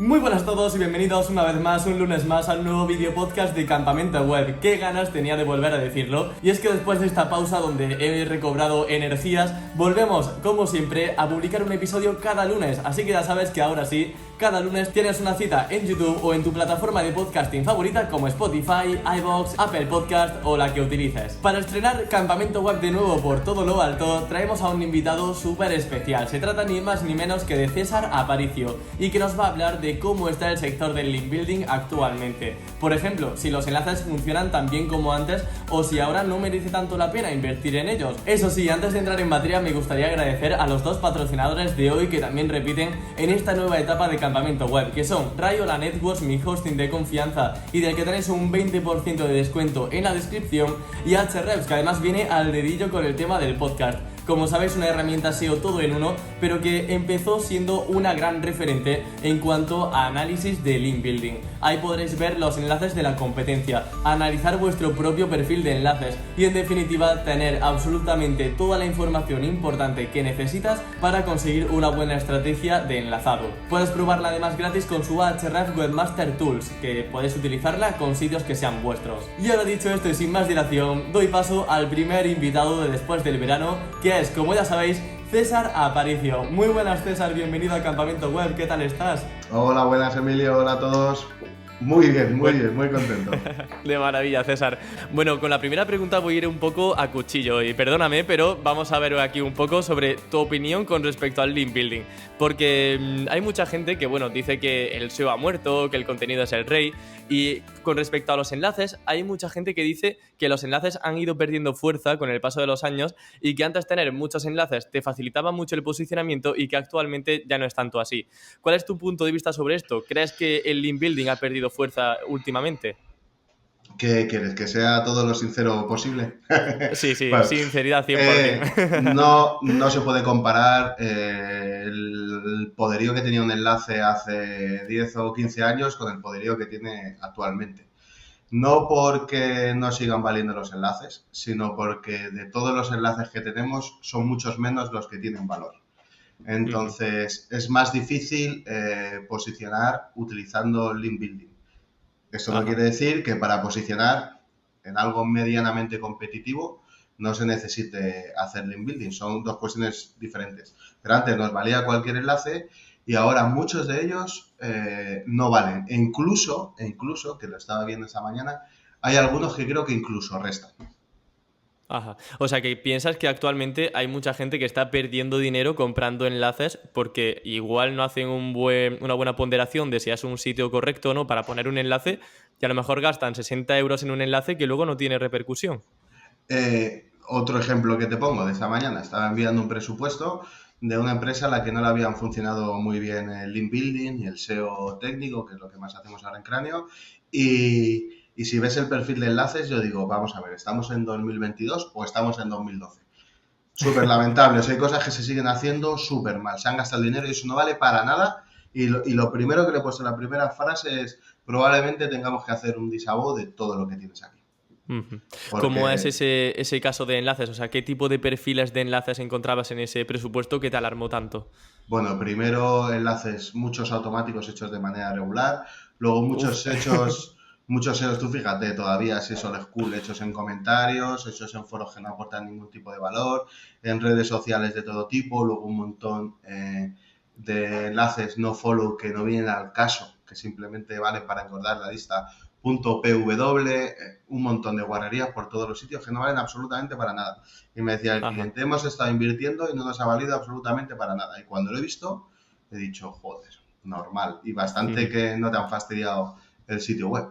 Muy buenas a todos y bienvenidos una vez más, un lunes más, al nuevo video podcast de Campamento Web. Qué ganas tenía de volver a decirlo. Y es que después de esta pausa donde he recobrado energías, volvemos, como siempre, a publicar un episodio cada lunes. Así que ya sabes que ahora sí, cada lunes tienes una cita en YouTube o en tu plataforma de podcasting favorita como Spotify, iVoox, Apple Podcast o la que utilices. Para estrenar Campamento Web de nuevo por todo lo alto, traemos a un invitado súper especial. Se trata ni más ni menos que de César Aparicio y que nos va a hablar de cómo está el sector del link building actualmente. Por ejemplo, si los enlaces funcionan tan bien como antes o si ahora no merece tanto la pena invertir en ellos. Eso sí, antes de entrar en materia me gustaría agradecer a los dos patrocinadores de hoy que también repiten en esta nueva etapa de Campamento Web, que son Rayola Networks, mi hosting de confianza y del que tenéis un 20% de descuento en la descripción, y Ahrefs, que además viene al dedillo con el tema del podcast. Como sabéis, una herramienta SEO todo en uno, pero que empezó siendo una gran referente en cuanto a análisis de link building. Ahí podréis ver los enlaces de la competencia, analizar vuestro propio perfil de enlaces y, en definitiva, tener absolutamente toda la información importante que necesitas para conseguir una buena estrategia de enlazado. Puedes probarla además gratis con su Ahrefs Webmaster Tools, que podéis utilizarla con sitios que sean vuestros. Y ahora dicho esto y sin más dilación, doy paso al primer invitado de después del verano, que es, como ya sabéis, César Aparicio. Muy buenas, César, bienvenido a Campamento Web, ¿qué tal estás? Hola, buenas, Emilio, hola a todos. Muy bien, muy contento. De maravilla, César. Bueno, con la primera pregunta voy a ir un poco a cuchillo y perdóname, pero vamos a ver aquí un poco sobre tu opinión con respecto al link building. Porque hay mucha gente que, bueno, dice que el SEO ha muerto, que el contenido es el rey, y con respecto a los enlaces, hay mucha gente que dice que los enlaces han ido perdiendo fuerza con el paso de los años y que antes tener muchos enlaces te facilitaba mucho el posicionamiento y que actualmente ya no es tanto así. ¿Cuál es tu punto de vista sobre esto? ¿Crees que el link building ha perdido fuerza últimamente? ¿Qué quieres? ¿Que sea todo lo sincero posible? Sí, Bueno, sinceridad 100%. no se puede comparar el poderío que tenía un enlace hace 10 o 15 años con el poderío que tiene actualmente. No porque no sigan valiendo los enlaces, sino porque de todos los enlaces que tenemos son muchos menos los que tienen valor. Entonces, es más difícil posicionar utilizando link building. Esto no quiere decir que para posicionar en algo medianamente competitivo no se necesite hacer link building. Son dos cuestiones diferentes. Pero antes nos valía cualquier enlace y ahora muchos de ellos no valen. E incluso, que lo estaba viendo esta mañana, hay algunos que creo que incluso restan. Ajá. O sea, que piensas que actualmente hay mucha gente que está perdiendo dinero comprando enlaces porque igual no hacen una buena ponderación de si es un sitio correcto o no para poner un enlace, y a lo mejor gastan 60 euros en un enlace que luego no tiene repercusión. Otro ejemplo que te pongo de esta mañana, estaba enviando un presupuesto de una empresa a la que no le habían funcionado muy bien el link building y el SEO técnico, que es lo que más hacemos ahora en Cráneo, y si ves el perfil de enlaces, yo digo, vamos a ver, ¿estamos en 2022 o estamos en 2012? Súper lamentable, hay cosas que se siguen haciendo súper mal, se han gastado el dinero y eso no vale para nada, y lo primero que le he puesto en la primera frase es, probablemente tengamos que hacer un disabo de todo lo que tienes aquí. Porque... ¿Cómo es ese caso de enlaces? O sea, ¿qué tipo de perfiles de enlaces encontrabas en ese presupuesto que te alarmó tanto? Bueno, primero enlaces, muchos automáticos hechos de manera regular, luego muchos hechos... Muchos SEOs, tú fíjate, todavía si son school hechos en comentarios, hechos en foros que no aportan ningún tipo de valor, en redes sociales de todo tipo, luego un montón de enlaces no follow que no vienen al caso, que simplemente valen para engordar la lista .pw, un montón de guarrerías por todos los sitios que no valen absolutamente para nada. Y me decía el cliente, hemos estado invirtiendo y no nos ha valido absolutamente para nada. Y cuando lo he visto, he dicho, joder, normal. Y bastante que no te han fastidiado el sitio web.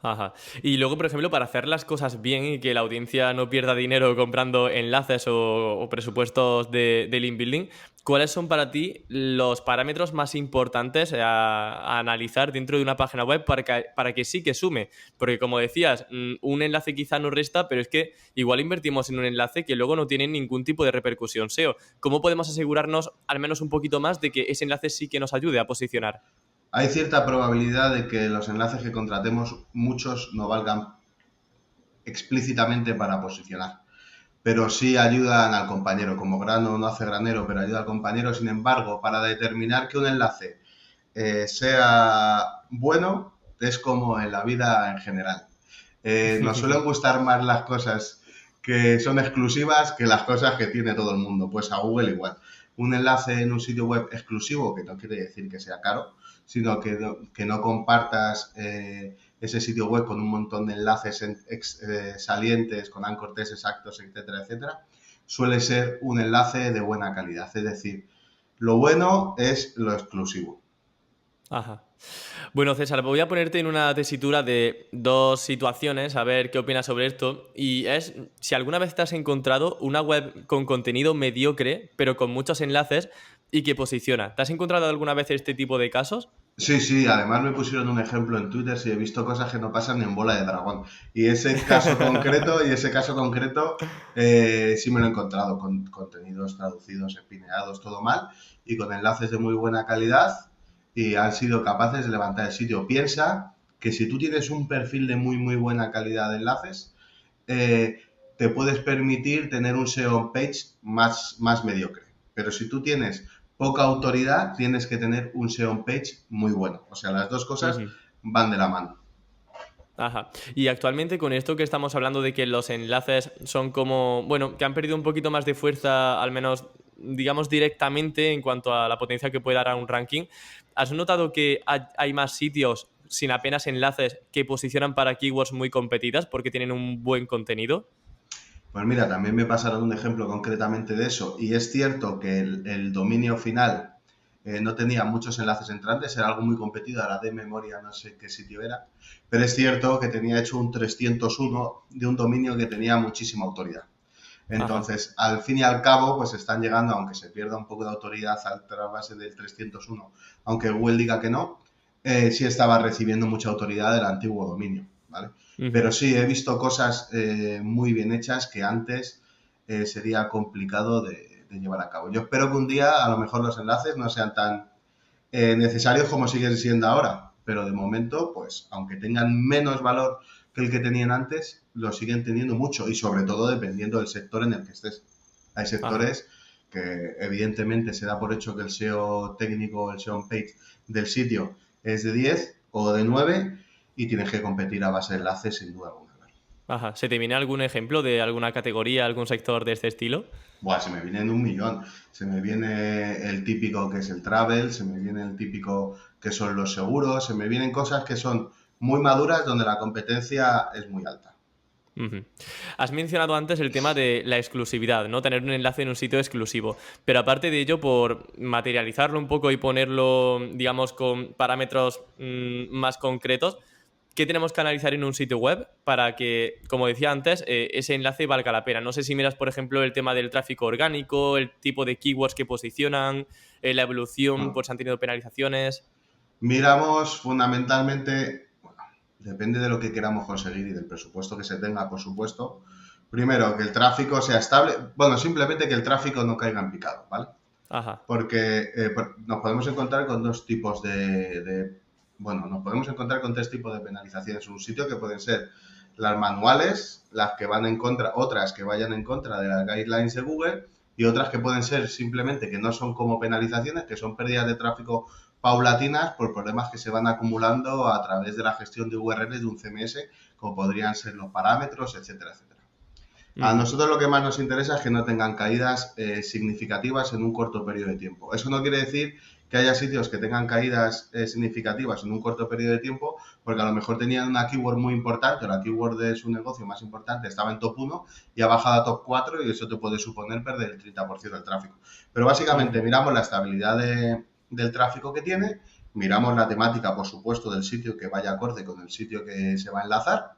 Ajá. Y luego, por ejemplo, para hacer las cosas bien y que la audiencia no pierda dinero comprando enlaces o presupuestos de link building, ¿cuáles son para ti los parámetros más importantes a analizar dentro de una página web para que sí que sume? Porque, como decías, un enlace quizá no resta, pero es que igual invertimos en un enlace que luego no tiene ningún tipo de repercusión SEO. ¿Cómo podemos asegurarnos al menos un poquito más de que ese enlace sí que nos ayude a posicionar? Hay cierta probabilidad de que los enlaces que contratemos, muchos no valgan explícitamente para posicionar, pero sí ayudan al compañero. Como grano no hace granero, pero ayuda al compañero. Sin embargo, para determinar que un enlace sea bueno, es como en la vida en general. Nos suelen gustar más las cosas que son exclusivas que las cosas que tiene todo el mundo. Pues a Google igual. Un enlace en un sitio web exclusivo, que no quiere decir que sea caro, sino que no compartas ese sitio web con un montón de enlaces salientes, con ancortes exactos, etcétera, etcétera, suele ser un enlace de buena calidad. Es decir, lo bueno es lo exclusivo. Ajá. Bueno, César, voy a ponerte en una tesitura de dos situaciones, a ver qué opinas sobre esto. Y es si alguna vez te has encontrado una web con contenido mediocre, pero con muchos enlaces y que posiciona. ¿Te has encontrado alguna vez este tipo de casos? Sí, además me pusieron un ejemplo en Twitter, si he visto cosas que no pasan ni en Bola de Dragón. Y ese caso concreto, sí me lo he encontrado, con contenidos traducidos, espineados, todo mal, y con enlaces de muy buena calidad, y han sido capaces de levantar el sitio. Piensa que si tú tienes un perfil de muy buena calidad de enlaces, te puedes permitir tener un SEO page más mediocre. Pero si tú tienes poca autoridad, tienes que tener un SEO page muy bueno. O sea, las dos cosas van de la mano. Ajá. Y actualmente con esto que estamos hablando de que los enlaces son como, bueno, que han perdido un poquito más de fuerza, al menos digamos directamente en cuanto a la potencia que puede dar a un ranking, ¿has notado que hay más sitios sin apenas enlaces que posicionan para keywords muy competidas porque tienen un buen contenido? Pues mira, también me pasaron un ejemplo concretamente de eso, y es cierto que el dominio final no tenía muchos enlaces entrantes, era algo muy competido, ahora de memoria no sé qué sitio era, pero es cierto que tenía hecho un 301 de un dominio que tenía muchísima autoridad. Entonces, al fin y al cabo, pues están llegando, aunque se pierda un poco de autoridad a la base del 301, aunque Google diga que no, sí estaba recibiendo mucha autoridad del antiguo dominio, ¿vale? Pero sí, he visto cosas muy bien hechas que antes sería complicado de llevar a cabo. Yo espero que un día a lo mejor los enlaces no sean tan necesarios como siguen siendo ahora, pero de momento, pues aunque tengan menos valor que el que tenían antes, lo siguen teniendo mucho y sobre todo dependiendo del sector en el que estés. Hay sectores que evidentemente se da por hecho que el SEO técnico, el SEO page del sitio es de 10 o de 9 y tienes que competir a base de enlaces sin duda alguna. Ajá. ¿Se te viene algún ejemplo de alguna categoría, algún sector de este estilo? Buah, se me vienen un millón. Se me viene el típico que es el travel, se me viene el típico que son los seguros, se me vienen cosas que son muy maduras donde la competencia es muy alta. Has mencionado antes el tema de la exclusividad, ¿no? Tener un enlace en un sitio exclusivo. Pero aparte de ello, por materializarlo un poco y ponerlo, digamos, con parámetros más concretos, ¿qué tenemos que analizar en un sitio web para que, como decía antes, ese enlace valga la pena? No sé si miras, por ejemplo, el tema del tráfico orgánico, el tipo de keywords que posicionan, la evolución, pues han tenido penalizaciones. Miramos fundamentalmente, bueno, depende de lo que queramos conseguir y del presupuesto que se tenga, por supuesto. Primero, que el tráfico sea estable, bueno, simplemente que el tráfico no caiga en picado, ¿vale? Ajá. Porque nos podemos encontrar con dos tipos nos podemos encontrar con tres tipos de penalizaciones en un sitio que pueden ser las manuales, las que van en contra, otras que vayan en contra de las guidelines de Google y otras que pueden ser simplemente que no son como penalizaciones, que son pérdidas de tráfico paulatinas por problemas que se van acumulando a través de la gestión de URLs de un CMS, como podrían ser los parámetros, etcétera, etcétera. A nosotros lo que más nos interesa es que no tengan caídas significativas en un corto periodo de tiempo. Eso no quiere decir que haya sitios que tengan caídas significativas en un corto periodo de tiempo, porque a lo mejor tenían una keyword muy importante, o la keyword de su negocio más importante estaba en top 1 y ha bajado a top 4 y eso te puede suponer perder el 30% del tráfico. Pero básicamente miramos la estabilidad del tráfico que tiene, miramos la temática, por supuesto, del sitio que vaya acorde con el sitio que se va a enlazar.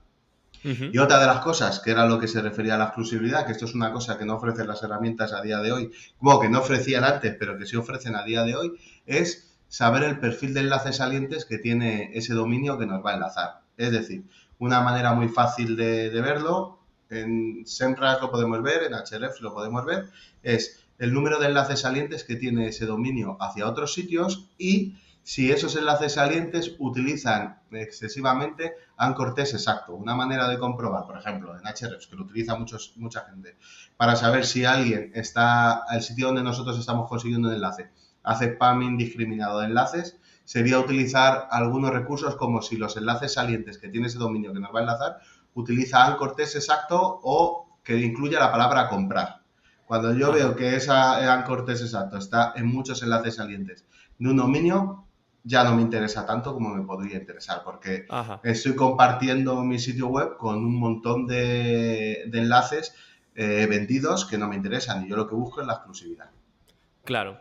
Y otra de las cosas, que era lo que se refería a la exclusividad, que esto es una cosa que no ofrecen las herramientas a día de hoy, como que no ofrecían antes, pero que sí ofrecen a día de hoy, es saber el perfil de enlaces salientes que tiene ese dominio que nos va a enlazar. Es decir, una manera muy fácil de verlo, en SEMrush lo podemos ver, en Ahrefs lo podemos ver, es el número de enlaces salientes que tiene ese dominio hacia otros sitios y si esos enlaces salientes utilizan excesivamente anchor text exacto. Una manera de comprobar, por ejemplo, en Ahrefs, que lo utiliza mucha gente, para saber si alguien está al sitio donde nosotros estamos consiguiendo un enlace, hace spam indiscriminado de enlaces. sería utilizar algunos recursos como si los enlaces salientes que tiene ese dominio que nos va a enlazar, utiliza anchor text exacto o que incluya la palabra comprar. Cuando yo veo que esa anchor text exacto está en muchos enlaces salientes de un dominio, ya no me interesa tanto como me podría interesar, porque estoy compartiendo mi sitio web con un montón de enlaces vendidos que no me interesan y yo lo que busco es la exclusividad. Claro.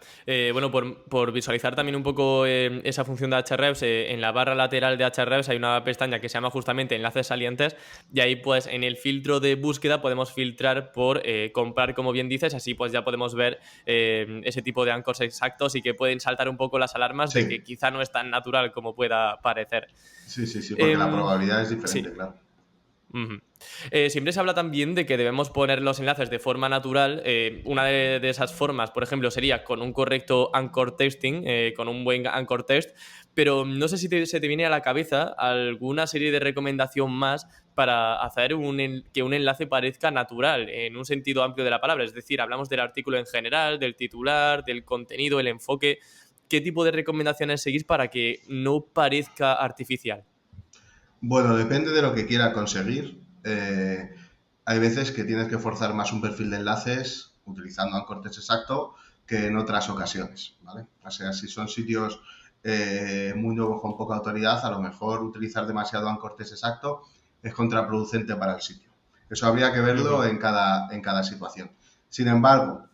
Bueno, por visualizar también un poco esa función de Ahrefs, en la barra lateral de Ahrefs hay una pestaña que se llama justamente enlaces salientes y ahí pues en el filtro de búsqueda podemos filtrar por comprar, como bien dices, así pues ya podemos ver ese tipo de anchors exactos y que pueden saltar un poco las alarmas de que quizá no es tan natural como pueda parecer. Sí, porque la probabilidad es diferente, sí. Claro. Siempre se habla también de que debemos poner los enlaces de forma natural. Una de esas formas, por ejemplo, sería con un correcto anchor texting, con un buen anchor text, pero no sé si se te viene a la cabeza alguna serie de recomendación más para hacer que un enlace parezca natural, en un sentido amplio de la palabra. Es decir, hablamos del artículo en general, del titular, del contenido, el enfoque. ¿Qué tipo de recomendaciones seguís para que no parezca artificial? Bueno, depende de lo que quiera conseguir. Hay veces que tienes que forzar más un perfil de enlaces utilizando anchor text exacto que en otras ocasiones, ¿vale? O sea, si son sitios muy nuevos con poca autoridad, a lo mejor utilizar demasiado anchor text exacto es contraproducente para el sitio. Eso habría que verlo en cada situación. Sin embargo,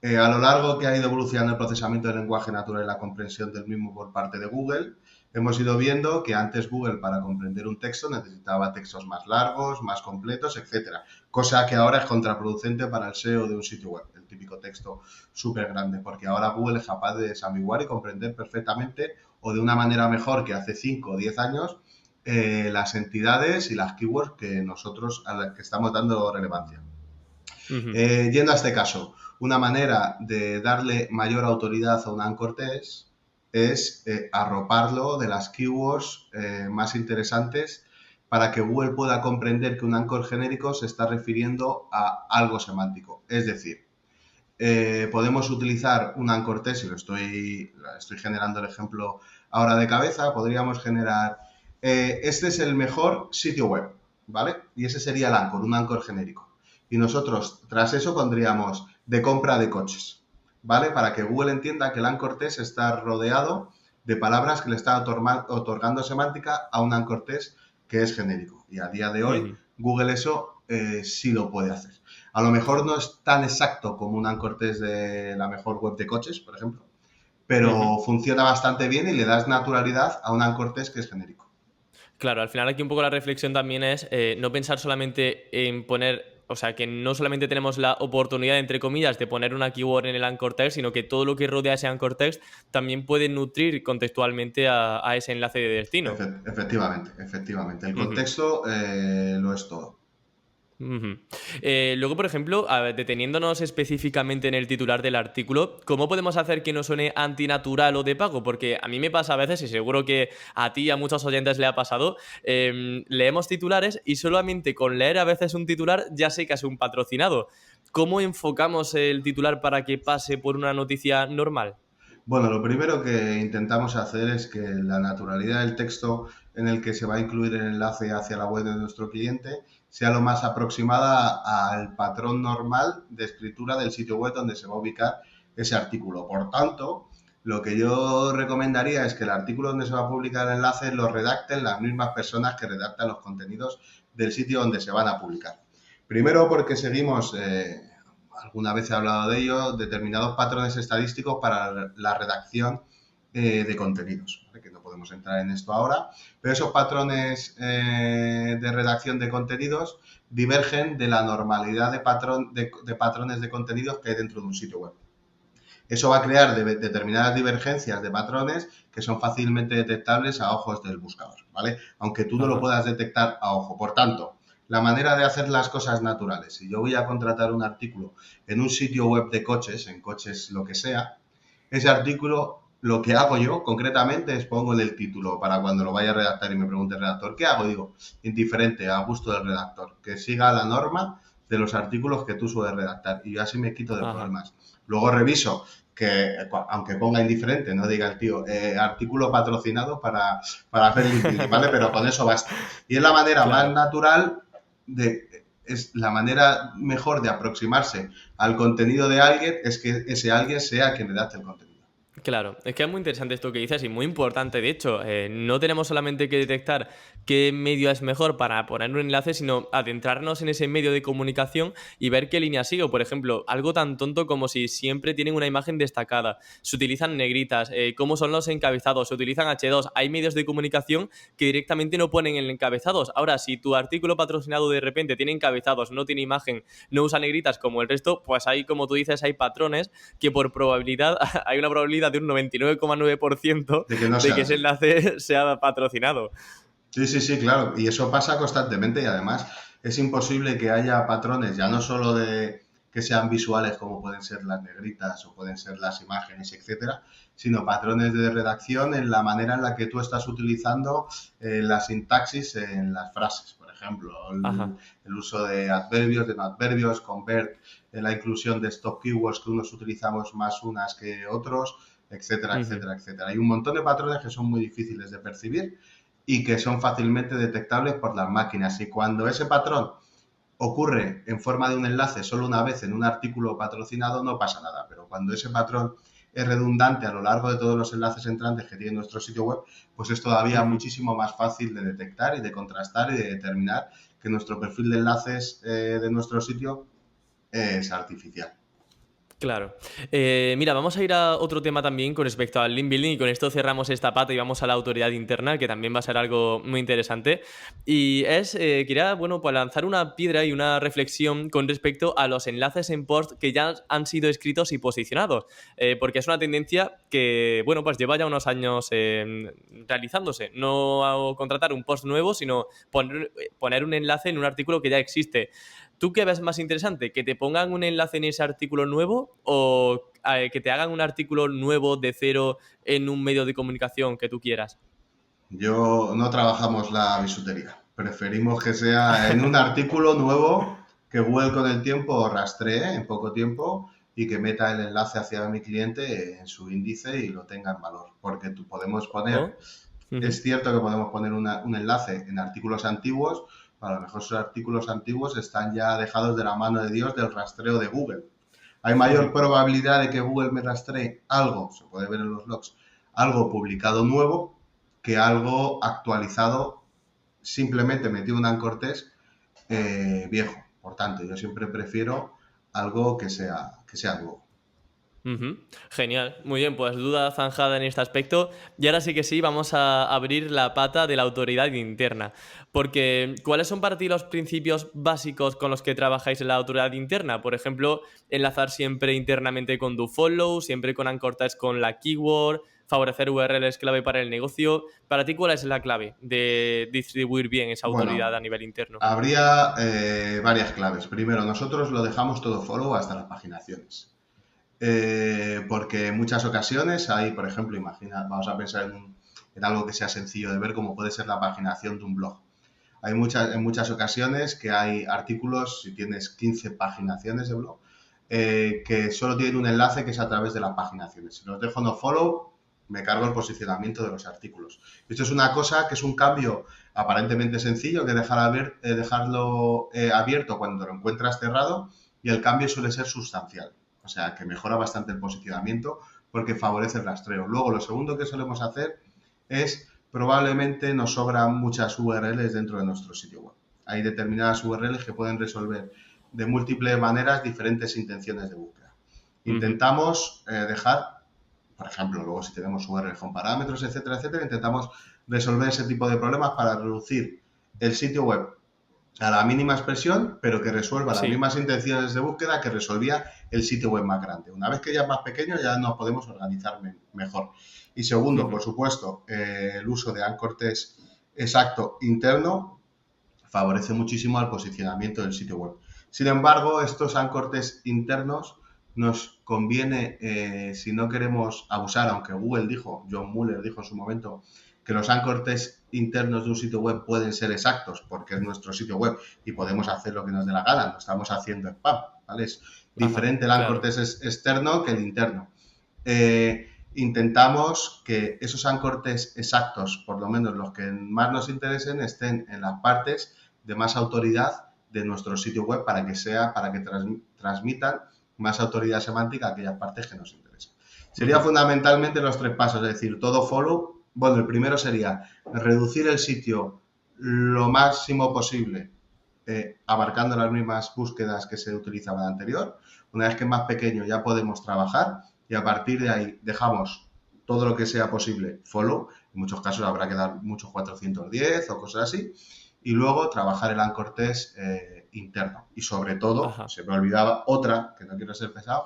a lo largo que ha ido evolucionando el procesamiento del lenguaje natural y la comprensión del mismo por parte de Google, hemos ido viendo que antes Google para comprender un texto necesitaba textos más largos, más completos, etcétera. Cosa que ahora es contraproducente para el SEO de un sitio web, el típico texto súper grande, porque ahora Google es capaz de desambiguar y comprender perfectamente o de una manera mejor que hace 5 o 10 años las entidades y las keywords que nosotros a las que estamos dando relevancia. Yendo a este caso, una manera de darle mayor autoridad a un anchor text es arroparlo de las keywords más interesantes para que Google pueda comprender que un anchor genérico se está refiriendo a algo semántico. Es decir, podemos utilizar un anchor text, y estoy generando el ejemplo ahora de cabeza, podríamos generar, este es el mejor sitio web, ¿vale? Y ese sería el anchor, un anchor genérico. Y nosotros, tras eso, pondríamos de compra de coches, ¿vale? Para que Google entienda que el anchor text está rodeado de palabras que le están otorgando semántica a un anchor text que es genérico. Y a día de hoy, Google eso sí lo puede hacer. A lo mejor no es tan exacto como un anchor text de la mejor web de coches, por ejemplo, pero funciona bastante bien y le das naturalidad a un anchor text que es genérico. Claro, al final aquí un poco la reflexión también es no pensar solamente en poner, o sea, que no solamente tenemos la oportunidad, entre comillas, de poner una keyword en el anchor text, sino que todo lo que rodea ese anchor text también puede nutrir contextualmente a ese enlace de destino. Efectivamente. El contexto lo es todo. Luego, por ejemplo, deteniéndonos específicamente en el titular del artículo, ¿cómo podemos hacer que no suene antinatural o de pago? Porque a mí me pasa a veces, y seguro que a ti y a muchos oyentes le ha pasado, leemos titulares y solamente con leer a veces un titular ya sé que es un patrocinado. ¿Cómo enfocamos el titular para que pase por una noticia normal? Bueno, lo primero que intentamos hacer es que la naturalidad del texto en el que se va a incluir el enlace hacia la web de nuestro cliente sea lo más aproximada al patrón normal de escritura del sitio web donde se va a ubicar ese artículo. Por tanto, lo que yo recomendaría es que el artículo donde se va a publicar el enlace lo redacten las mismas personas que redactan los contenidos del sitio donde se van a publicar. Primero porque seguimos... alguna vez he hablado de ello, determinados patrones estadísticos para la redacción de contenidos, ¿vale? Que no podemos entrar en esto ahora, pero esos patrones de redacción de contenidos divergen de la normalidad de patrones de contenidos que hay dentro de un sitio web. Eso va a crear determinadas divergencias de patrones que son fácilmente detectables a ojos del buscador, ¿vale? Aunque tú no lo puedas detectar a ojo. Por tanto, la manera de hacer las cosas naturales. Si yo voy a contratar un artículo en un sitio web de coches, en coches lo que sea, ese artículo, lo que hago yo concretamente es pongo en el título para cuando lo vaya a redactar y me pregunte el redactor, ¿qué hago? Digo, indiferente, a gusto del redactor, que siga la norma de los artículos que tú sueles redactar y yo así me quito de problemas. Luego reviso aunque ponga indiferente, no diga el tío, artículo patrocinado para hacer LinkedIn, ¿vale? Pero con eso basta. Y es la manera más natural es la manera mejor de aproximarse al contenido de alguien, es que ese alguien sea quien redacte el contenido. Claro, es que es muy interesante esto que dices y muy importante. De hecho, no tenemos solamente que detectar qué medio es mejor para poner un enlace, sino adentrarnos en ese medio de comunicación y ver qué línea sigue. Por ejemplo, algo tan tonto como si siempre tienen una imagen destacada, se utilizan negritas, cómo son los encabezados, se utilizan H2. Hay medios de comunicación que directamente no ponen en encabezados. Ahora, si tu artículo patrocinado de repente tiene encabezados, no tiene imagen, no usa negritas como el resto, pues hay, como tú dices, hay patrones que por probabilidad, hay una probabilidad de un 99,9% de que ese enlace sea patrocinado. Sí, claro. Y eso pasa constantemente y además es imposible que haya patrones, ya no solo de que sean visuales como pueden ser las negritas o pueden ser las imágenes, etcétera, sino patrones de redacción en la manera en la que tú estás utilizando la sintaxis en las frases. Por ejemplo, el uso de adverbios, de no adverbios, convert, la inclusión de stop keywords que unos utilizamos más unas que otros, etcétera, etcétera, etcétera. Hay un montón de patrones que son muy difíciles de percibir y que son fácilmente detectables por las máquinas. Y cuando ese patrón ocurre en forma de un enlace solo una vez en un artículo patrocinado, no pasa nada. Pero cuando ese patrón es redundante a lo largo de todos los enlaces entrantes que tiene nuestro sitio web, pues es todavía muchísimo más fácil de detectar y de contrastar y de determinar que nuestro perfil de enlaces de nuestro sitio es artificial. Claro. Mira, vamos a ir a otro tema también con respecto al link building y con esto cerramos esta pata y vamos a la autoridad interna, que también va a ser algo muy interesante. Y quería, pues lanzar una piedra y una reflexión con respecto a los enlaces en post que ya han sido escritos y posicionados, porque es una tendencia que, pues lleva ya unos años realizándose. No contratar un post nuevo, sino poner un enlace en un artículo que ya existe. ¿Tú qué ves más interesante? ¿Que te pongan un enlace en ese artículo nuevo o que te hagan un artículo nuevo de cero en un medio de comunicación que tú quieras? No trabajamos la bisutería. Preferimos que sea en un artículo nuevo que Google con el tiempo rastree en poco tiempo y que meta el enlace hacia mi cliente en su índice y lo tenga en valor. Porque podemos poner, es cierto que podemos poner un enlace en artículos antiguos, a lo mejor esos artículos antiguos están ya dejados de la mano de Dios del rastreo de Google. Hay mayor probabilidad de que Google me rastree algo, se puede ver en los logs, algo publicado nuevo que algo actualizado, simplemente metido en un anchor text viejo. Por tanto, yo siempre prefiero algo que sea nuevo. Genial, muy bien, pues duda zanjada en este aspecto. Y ahora sí que sí, vamos a abrir la pata de la autoridad interna. Porque, ¿cuáles son para ti los principios básicos con los que trabajáis en la autoridad interna? Por ejemplo, enlazar siempre internamente con dofollow, siempre con anchor text con la keyword, favorecer URLs clave para el negocio. Para ti, ¿cuál es la clave de distribuir bien esa autoridad a nivel interno? Habría varias claves. Primero, nosotros lo dejamos todo follow hasta las paginaciones. Porque en muchas ocasiones hay, por ejemplo, vamos a pensar en algo que sea sencillo de ver, como puede ser la paginación de un blog. En muchas ocasiones que hay artículos, si tienes 15 paginaciones de blog, que solo tienen un enlace que es a través de las paginaciones. Si los dejo no follow, me cargo el posicionamiento de los artículos. Esto es una cosa que es un cambio aparentemente sencillo, que dejarlo abierto cuando lo encuentras cerrado, y el cambio suele ser sustancial. O sea, que mejora bastante el posicionamiento porque favorece el rastreo. Luego, lo segundo que solemos hacer es, probablemente nos sobran muchas URLs dentro de nuestro sitio web. Hay determinadas URLs que pueden resolver de múltiples maneras diferentes intenciones de búsqueda. Intentamos dejar, por ejemplo, luego si tenemos URLs con parámetros, etcétera, etcétera, intentamos resolver ese tipo de problemas para reducir el sitio web a la mínima expresión, pero que resuelva las mismas intenciones de búsqueda que resolvía el sitio web más grande. Una vez que ya es más pequeño, ya nos podemos organizar mejor. Y segundo, por supuesto, el uso de anchor text exacto interno favorece muchísimo al posicionamiento del sitio web. Sin embargo, estos anchor text internos nos conviene, si no queremos abusar, aunque John Mueller dijo en su momento, que los anchor text internos de un sitio web pueden ser exactos porque es nuestro sitio web y podemos hacer lo que nos dé la gana, no estamos haciendo spam, ¿vale? Es diferente el anchor text externo que el interno. intentamos que esos ancortes exactos, por lo menos los que más nos interesen, estén en las partes de más autoridad de nuestro sitio web para que transmitan más autoridad semántica a aquellas partes que nos interesan. Sería fundamentalmente los 3 pasos, es decir, todo follow. Bueno, el primero sería reducir el sitio lo máximo posible, abarcando las mismas búsquedas que se utilizaban anterior. Una vez que es más pequeño ya podemos trabajar y a partir de ahí dejamos todo lo que sea posible follow. En muchos casos habrá que dar muchos 410 o cosas así. Y luego trabajar el anchor test interno. Y sobre todo, se me olvidaba otra, que no quiero ser pesado,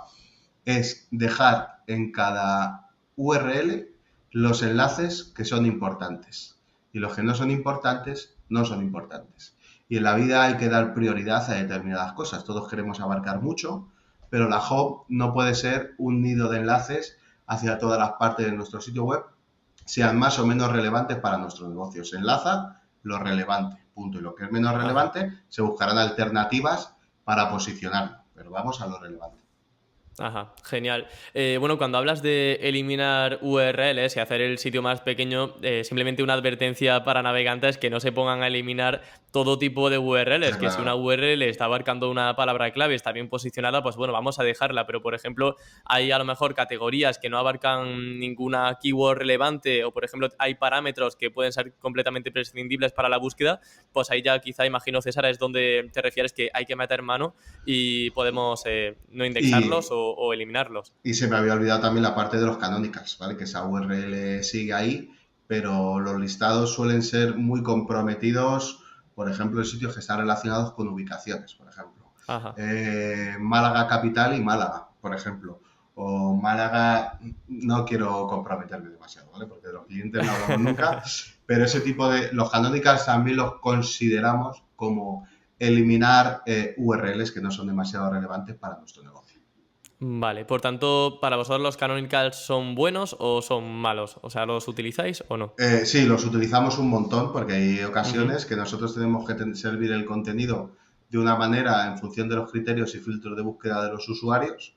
es dejar en cada URL los enlaces que son importantes. Y los que no son importantes, no son importantes. Y en la vida hay que dar prioridad a determinadas cosas. Todos queremos abarcar mucho, pero la hub no puede ser un nido de enlaces hacia todas las partes de nuestro sitio web, sean más o menos relevantes para nuestro negocio. Se enlaza lo relevante, punto. Y lo que es menos relevante, se buscarán alternativas para posicionarlo. Pero vamos a lo relevante. Ajá, genial. Bueno, cuando hablas de eliminar URLs y hacer el sitio más pequeño, simplemente una advertencia para navegantes que no se pongan a eliminar todo tipo de URLs, Sí, que si una URL está abarcando una palabra clave, está bien posicionada, pues bueno, vamos a dejarla, pero por ejemplo, hay a lo mejor categorías que no abarcan ninguna keyword relevante o por ejemplo hay parámetros que pueden ser completamente prescindibles para la búsqueda, pues ahí ya quizá, imagino César, es donde te refieres que hay que meter mano y podemos no indexarlos o eliminarlos. Y se me había olvidado también la parte de los canonicals, ¿vale? Que esa URL sigue ahí, pero los listados suelen ser muy comprometidos, por ejemplo, en sitios que están relacionados con ubicaciones, por ejemplo. Málaga capital y Málaga, por ejemplo. O Málaga, no quiero comprometerme demasiado, ¿vale? Porque de los clientes no hablamos nunca, pero ese tipo de... Los canonicals también los consideramos como eliminar URLs que no son demasiado relevantes para nuestro negocio. Vale, por tanto, ¿para vosotros los canonicals son buenos o son malos? O sea, ¿los utilizáis o no? Sí, los utilizamos un montón porque hay ocasiones que nosotros tenemos que servir el contenido de una manera en función de los criterios y filtros de búsqueda de los usuarios,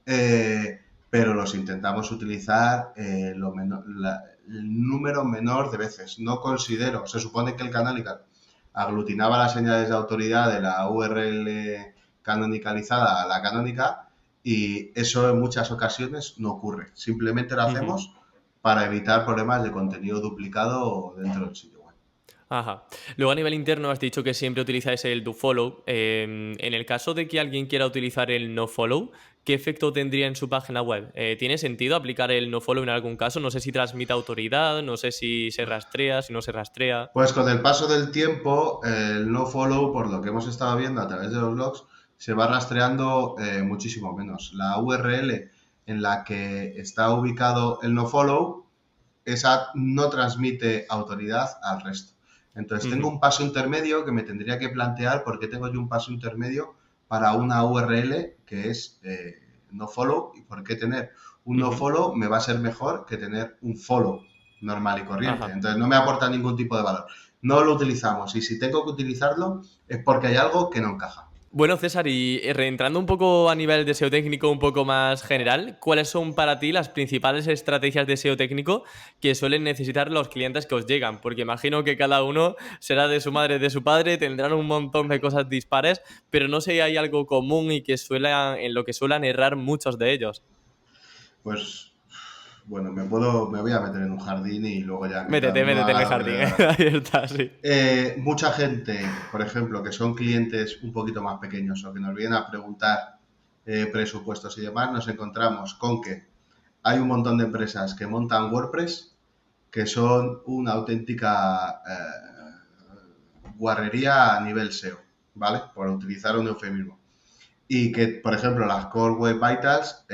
pero los intentamos utilizar el número menor de veces. No considero, se supone que el canonical aglutinaba las señales de autoridad de la URL canonicalizada a la canónica y eso en muchas ocasiones no ocurre. Simplemente lo hacemos para evitar problemas de contenido duplicado dentro del sitio web. Ajá. Luego a nivel interno has dicho que siempre utilizáis el dofollow. En el caso de que alguien quiera utilizar el nofollow, ¿qué efecto tendría en su página web? ¿Tiene sentido aplicar el nofollow en algún caso? No sé si transmite autoridad, no sé si se rastrea, si no se rastrea. Pues con el paso del tiempo, el nofollow, por lo que hemos estado viendo a través de los logs, se va rastreando muchísimo menos. La URL en la que está ubicado el nofollow, esa no transmite autoridad al resto. Entonces tengo un paso intermedio que me tendría que plantear por qué tengo yo un paso intermedio para una URL que es nofollow y por qué tener un nofollow me va a ser mejor que tener un follow normal y corriente. Entonces no me aporta ningún tipo de valor. No lo utilizamos y si tengo que utilizarlo es porque hay algo que no encaja. Bueno, César, y reentrando un poco a nivel de SEO técnico un poco más general, ¿cuáles son para ti las principales estrategias de SEO técnico que suelen necesitar los clientes que os llegan? Porque imagino que cada uno será de su madre, de su padre, tendrán un montón de cosas dispares, pero no sé si hay algo común y que en lo que suelen errar muchos de ellos. Pues... Bueno, me voy a meter en un jardín y luego ya... Métete en el jardín, ahí está, sí. Mucha gente, por ejemplo, que son clientes un poquito más pequeños o que nos vienen a preguntar presupuestos y demás, nos encontramos con que hay un montón de empresas que montan WordPress que son una auténtica guarrería a nivel SEO, ¿vale? Por utilizar un eufemismo. Y que, por ejemplo, las Core Web Vitals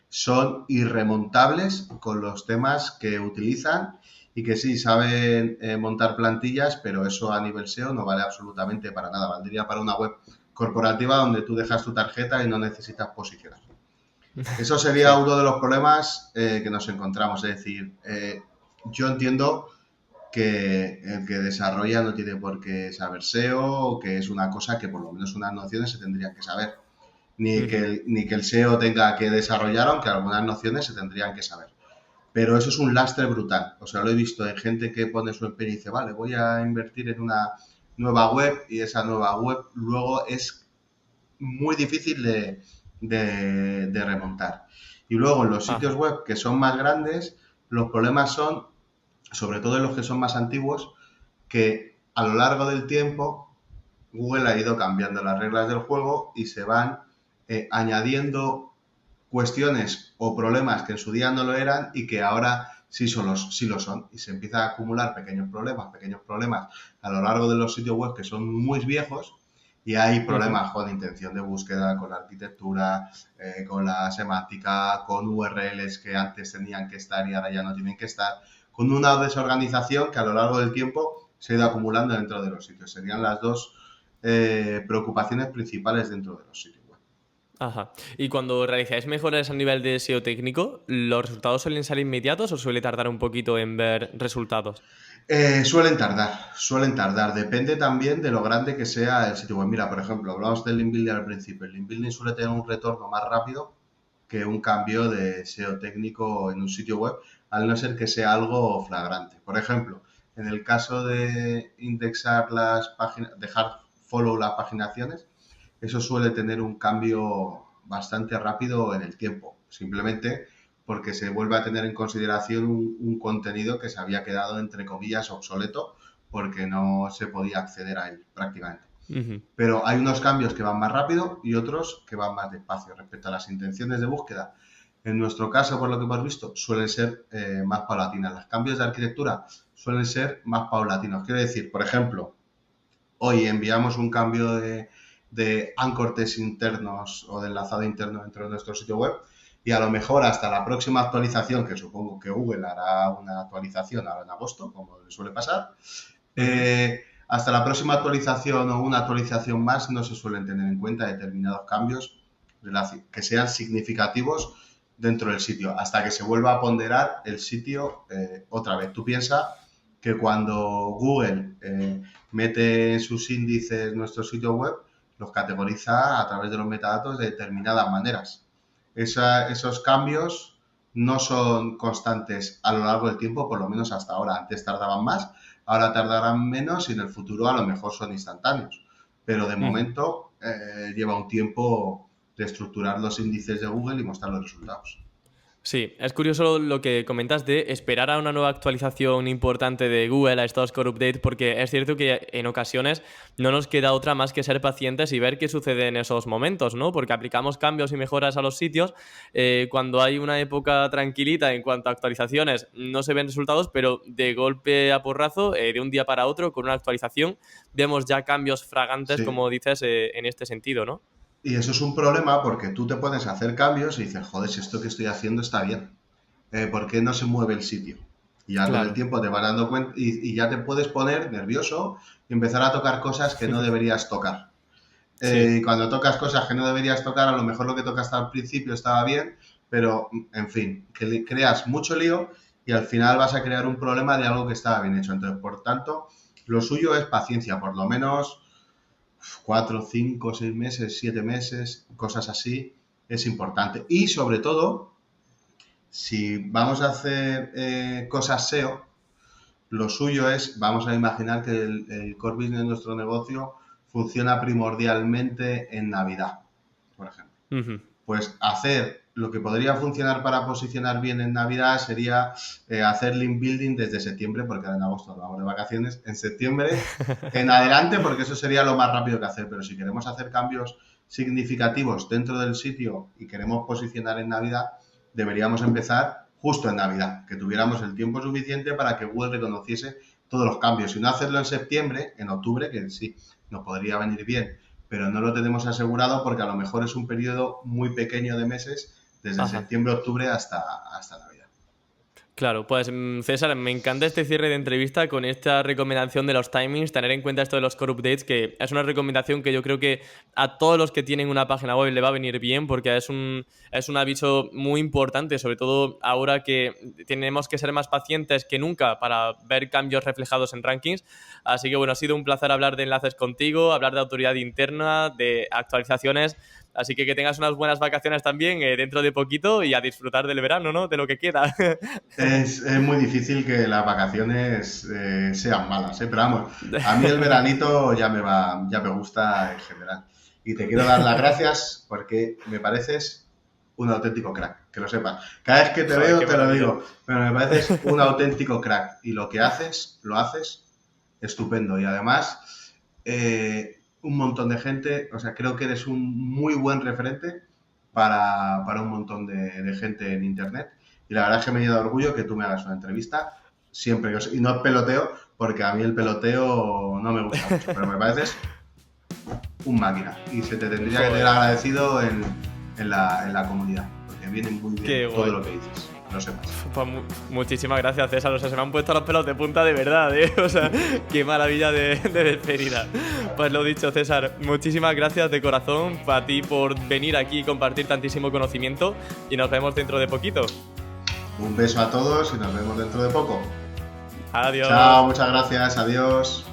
son irremontables con los temas que utilizan y que sí, saben montar plantillas, pero eso a nivel SEO no vale absolutamente para nada. Valdría para una web corporativa donde tú dejas tu tarjeta y no necesitas posicionar. Eso sería uno de los problemas que nos encontramos. Es decir, yo entiendo que el que desarrolla no tiene por qué saber SEO o que es una cosa que por lo menos unas nociones se tendrían que saber. ni que el SEO tenga que desarrollar, aunque algunas nociones se tendrían que saber. Pero eso es un lastre brutal. O sea, lo he visto en gente que pone su empeño y dice, vale, voy a invertir en una nueva web, y esa nueva web luego es muy difícil de remontar. Y luego en los sitios Ajá. web que son más grandes, los problemas son, sobre todo en los que son más antiguos, que a lo largo del tiempo Google ha ido cambiando las reglas del juego y se van añadiendo cuestiones o problemas que en su día no lo eran y que ahora sí lo son. Y se empiezan a acumular pequeños problemas a lo largo de los sitios web que son muy viejos, y hay Ujú. problemas con intención de búsqueda, con la arquitectura, con la semántica, con URLs que antes tenían que estar y ahora ya no tienen que estar, con una desorganización que a lo largo del tiempo se ha ido acumulando dentro de los sitios. Serían las dos preocupaciones principales dentro de los sitios web. Ajá. Y cuando realizáis mejoras a nivel de SEO técnico, ¿los resultados suelen ser inmediatos o suele tardar un poquito en ver resultados? Suelen tardar. Depende también de lo grande que sea el sitio web. Mira, por ejemplo, hablamos del link building al principio. El link building suele tener un retorno más rápido que un cambio de SEO técnico en un sitio web, al no ser que sea algo flagrante. Por ejemplo, en el caso de indexar las páginas, dejar follow las paginaciones, eso suele tener un cambio bastante rápido en el tiempo. Simplemente porque se vuelve a tener en consideración un contenido que se había quedado, entre comillas, obsoleto, porque no se podía acceder a él prácticamente. Ujú. Pero hay unos cambios que van más rápido y otros que van más despacio. Respecto a las intenciones de búsqueda, en nuestro caso, por lo que hemos visto, suelen ser más paulatinas. Los cambios de arquitectura suelen ser más paulatinos. Quiero decir, por ejemplo, hoy enviamos un cambio de anchor text internos o de enlazado interno dentro de nuestro sitio web, y a lo mejor hasta la próxima actualización, que supongo que Google hará una actualización ahora en agosto, como le suele pasar, Ujú. hasta la próxima actualización o una actualización más no se suelen tener en cuenta determinados cambios que sean significativos dentro del sitio, hasta que se vuelva a ponderar el sitio otra vez. Tú piensas que cuando Google mete en sus índices nuestro sitio web, los categoriza a través de los metadatos de determinadas maneras. Esos cambios no son constantes a lo largo del tiempo, por lo menos hasta ahora. Antes tardaban más, ahora tardarán menos y en el futuro a lo mejor son instantáneos. Pero de Ujú. momento lleva un tiempo de estructurar los índices de Google y mostrar los resultados. Sí, es curioso lo que comentas de esperar a una nueva actualización importante de Google, a estos core updates, porque es cierto que en ocasiones no nos queda otra más que ser pacientes y ver qué sucede en esos momentos, ¿no? Porque aplicamos cambios y mejoras a los sitios cuando hay una época tranquilita en cuanto a actualizaciones, no se ven resultados, pero de golpe a porrazo, de un día para otro, con una actualización, vemos ya cambios fragantes, Sí. como dices, en este sentido, ¿no? Y eso es un problema porque tú te pones a hacer cambios y dices, joder, si esto que estoy haciendo está bien, ¿por qué no se mueve el sitio? Y ya con el Claro. tiempo te vas dando cuenta y ya te puedes poner nervioso y empezar a tocar cosas que no deberías tocar. Sí. Y cuando tocas cosas que no deberías tocar, a lo mejor lo que tocaste al principio estaba bien, pero en fin, que creas mucho lío y al final vas a crear un problema de algo que estaba bien hecho. Entonces, por tanto, lo suyo es paciencia, por lo menos 4, 5, 6 meses, 7 meses, cosas así, es importante. Y sobre todo, si vamos a hacer cosas SEO, lo suyo es, vamos a imaginar que el core business de nuestro negocio funciona primordialmente en Navidad, por ejemplo. Ujú. Pues hacer lo que podría funcionar para posicionar bien en Navidad sería hacer link building desde septiembre, porque ahora en agosto nos vamos de vacaciones, en septiembre en adelante, porque eso sería lo más rápido que hacer. Pero si queremos hacer cambios significativos dentro del sitio y queremos posicionar en Navidad, deberíamos empezar justo en Navidad, que tuviéramos el tiempo suficiente para que Google reconociese todos los cambios. Y no hacerlo en septiembre, en octubre, que sí, nos podría venir bien, pero no lo tenemos asegurado porque a lo mejor es un periodo muy pequeño de meses, desde Ajá. septiembre, octubre hasta Navidad. Claro, pues César, me encanta este cierre de entrevista con esta recomendación de los timings, tener en cuenta esto de los core updates, que es una recomendación que yo creo que a todos los que tienen una página web le va a venir bien, porque es un aviso muy importante, sobre todo ahora que tenemos que ser más pacientes que nunca para ver cambios reflejados en rankings. Así que bueno, ha sido un placer hablar de enlaces contigo, hablar de autoridad interna, de actualizaciones. Así que tengas unas buenas vacaciones también dentro de poquito y a disfrutar del verano, ¿no? De lo que queda. Es muy difícil que las vacaciones sean malas, ¿eh? Pero vamos, a mí el veranito ya me gusta en general. Y te quiero dar las gracias porque me pareces un auténtico crack, que lo sepas. Cada vez que te veo te lo digo, pero me pareces un auténtico crack. Y lo que haces, lo haces estupendo. Y además, un montón de gente, o sea, creo que eres un muy buen referente para un montón de gente en Internet. Y la verdad es que me llena de orgullo que tú me hagas una entrevista siempre. Y no peloteo, porque a mí el peloteo no me gusta mucho, pero me pareces un máquina. Y se te tendría que tener agradecido en la comunidad, porque viene muy bien todo lo que dices. No sepas. Pues muchísimas gracias, César. O sea, se me han puesto los pelos de punta de verdad, ¿eh? O sea, qué maravilla de despedida. Pues lo dicho, César, muchísimas gracias de corazón a ti por venir aquí y compartir tantísimo conocimiento y nos vemos dentro de poquito. Un beso a todos y nos vemos dentro de poco. Adiós. Chao, muchas gracias, adiós.